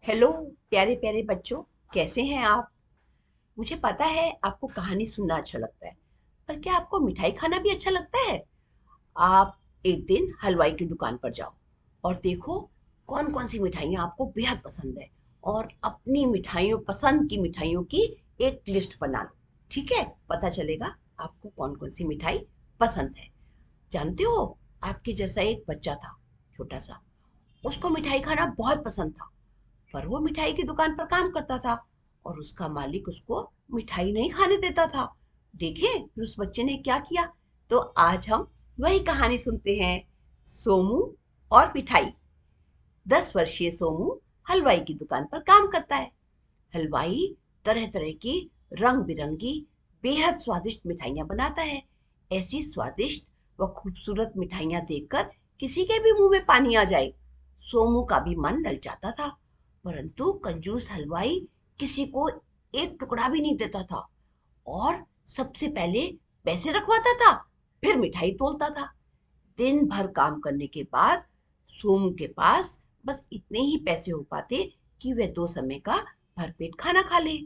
Hello प्यारे प्यारे बच्चों, कैसे हैं आप। मुझे पता है आपको कहानी सुनना अच्छा लगता है, पर क्या आपको मिठाई खाना भी अच्छा लगता है। आप एक दिन हलवाई की दुकान पर जाओ और देखो कौन कौन सी मिठाइयाँ आपको बेहद पसंद है, और अपनी मिठाइयों पसंद की मिठाइयों की एक लिस्ट बना लो। ठीक है, पता चलेगा आपको कौन कौन सी मिठाई पसंद है। जानते हो, आपके जैसा एक बच्चा था, छोटा सा। उसको मिठाई खाना बहुत पसंद था, पर वो मिठाई की दुकान पर काम करता था और उसका मालिक उसको मिठाई नहीं खाने देता था। देखें फिर उस बच्चे ने क्या किया। तो आज हम वही कहानी सुनते हैं, सोमू और मिठाई। 10 वर्षीय सोमू हलवाई की दुकान पर काम करता है। हलवाई तरह तरह की रंग बिरंगी बेहद स्वादिष्ट मिठाइयां बनाता है। ऐसी स्वादिष्ट व खूबसूरत मिठाइयां देखकर किसी के भी मुंह में पानी आ जाए। सोमू का भी मन ललचाता था, परंतु कंजूस हलवाई किसी को एक टुकड़ा भी नहीं देता था, और सबसे पहले पैसे रखवाता था, फिर मिठाई तोलता था। दिन भर काम करने के बाद सोमू के पास बस इतने ही पैसे हो पाते कि वह 2 समय का भरपेट खाना खा ले।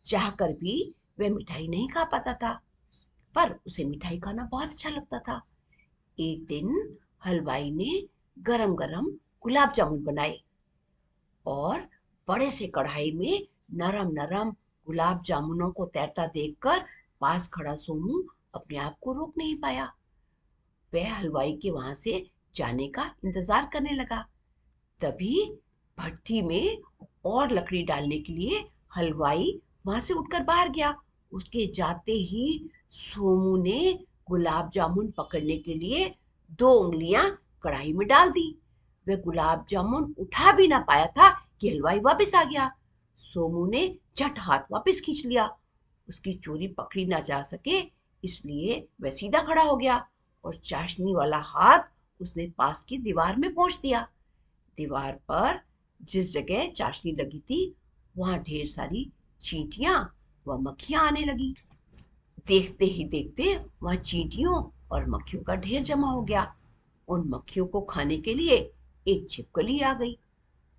चाहकर भी वह मिठाई नहीं खा पाता था, पर उसे मिठाई खाना बहुत अच्छा लगता था। एक दिन हलवाई ने गरम गरम गुलाब जामुन बनाए, और बड़े से कढ़ाई में नरम नरम गुलाब जामुनों को तैरता देखकर पास खड़ा सोमू अपने आप को रोक नहीं पाया। वह हलवाई के वहां से जाने का इंतजार करने लगा। तभी भट्टी में और लकड़ी डालने के लिए हलवाई वहां से उठकर बाहर गया। उसके जाते ही सोमू ने गुलाब जामुन पकड़ने के लिए 2 उंगलियां कढ़ाई में डाल दी। वह गुलाब जामुन उठा भी ना पाया था कि हलवाई वापस आ गया। सोमू ने झट हाथ वापस खींच लिया। उसकी चोरी पकड़ी ना जा सके, इसलिए वह सीधा खड़ा हो गया और चाशनी वाला हाथ उसने पास की दीवार में पोंछ दिया। दीवार पर जिस जगह चाशनी लगी थी, वहां ढेर सारी चींटियां व मक्खियां आने लगी। देखते ही देखते वहां चींटियों और मक्खियों का ढेर जमा हो गया। उन मक्खियों को खाने के लिए एक छिपकली आ गई।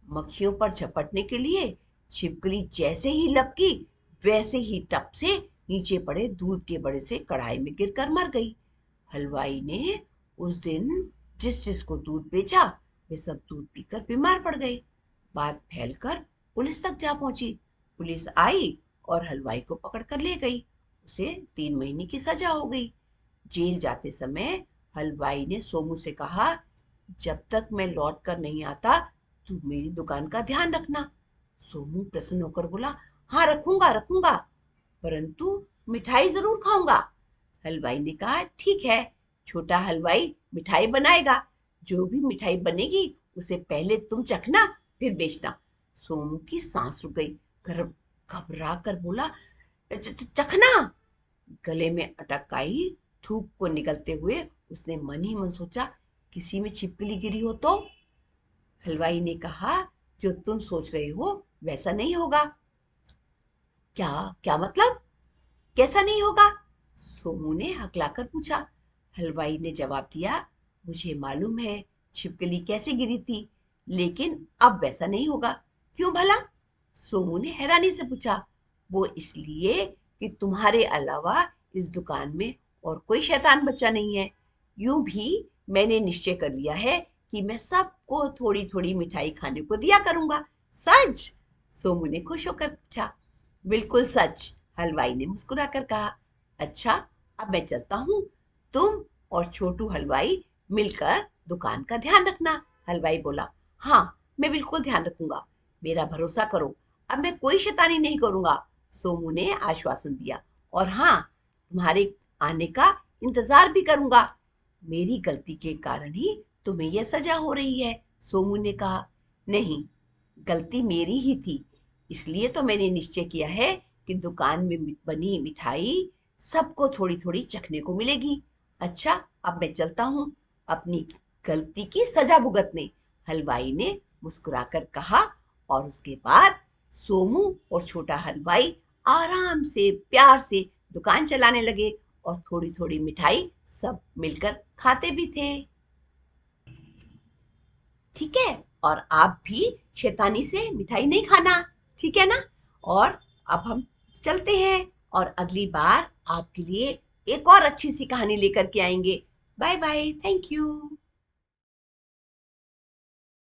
मक्खियों पर झपटने के लिए छिपकली जैसे ही लपकी, वैसे ही टप से नीचे पड़े दूध के बड़े से कढ़ाई में गिरकर मर गई। हलवाई ने उस दिन जिस जिसको दूध बेचा, वे सब दूध पीकर बीमार पड़ गए। बात फैलकर पुलिस तक जा पहुंची। पुलिस आई और हलवाई को पकड़ कर ले गई। उसे 3 महीने की सजा हो गई। जेल जाते समय हलवाई ने सोमू से कहा, जब तक मैं लौट कर नहीं आता तू मेरी दुकान का ध्यान रखना। सोमू प्रसन्न होकर बोला, हाँ रखूंगा रखूंगा, परंतु मिठाई जरूर खाऊंगा। हलवाई ने कहा, ठीक है, छोटा हलवाई मिठाई बनाएगा। जो भी मिठाई बनेगी उसे पहले तुम चखना, फिर बेचना। सोमू की सांस रुक गई। घबरा कर बोला, चखना। गले में अटक आई थूक को निकलते हुए उसने मन ही मन सोचा, किसी में छिपकली गिरी हो तो। हलवाई ने कहा, जो तुम सोच रहे हो वैसा नहीं होगा। क्या? क्या मतलब? कैसा नहीं होगा? सोमू ने हकलाकर पूछा। हलवाई ने जवाब दिया, मुझे मालूम है छिपकली कैसे गिरी थी, लेकिन अब वैसा नहीं होगा। क्यों भला? सोमू ने हैरानी से पूछा। वो इसलिए कि तुम्हारे अलावा इस दुकान में और कोई शैतान बच्चा नहीं है। यूं भी मैंने निश्चय कर लिया है कि मैं सबको थोड़ी थोड़ी मिठाई खाने को दिया करूंगा। सच? सोमू ने खुश होकर पूछा। बिल्कुल सच, हलवाई ने मुस्कुराकर कहा। अच्छा, अब मैं चलता हूँ। तुम और छोटू हलवाई मिलकर दुकान का ध्यान रखना। हलवाई बोला, हाँ, मैं बिल्कुल ध्यान रखूंगा, मेरा भरोसा करो, अब मैं कोई शैतानी नहीं करूंगा। सोमू ने आश्वासन दिया। और हाँ, तुम्हारे आने का इंतजार भी करूंगा। मेरी गलती के कारण ही तुम्हें यह सजा हो रही है, सोमू ने कहा। नहीं, गलती मेरी ही थी, इसलिए तो मैंने निश्चय किया है कि दुकान में बनी मिठाई सबको थोड़ी थोड़ी चखने को मिलेगी। अच्छा, अब मैं चलता हूँ अपनी गलती की सजा भुगतने, हलवाई ने मुस्कुराकर कहा। और उसके बाद सोमू और छोटा हलवाई आराम से प्यार से दुकान चलाने लगे, और थोड़ी थोड़ी मिठाई सब मिलकर खाते भी थे। ठीक है, और आप भी शैतानी से मिठाई नहीं खाना, ठीक है ना? और अब हम चलते हैं और अगली बार आपके लिए एक और अच्छी सी कहानी लेकर के आएंगे। Bye bye, thank you.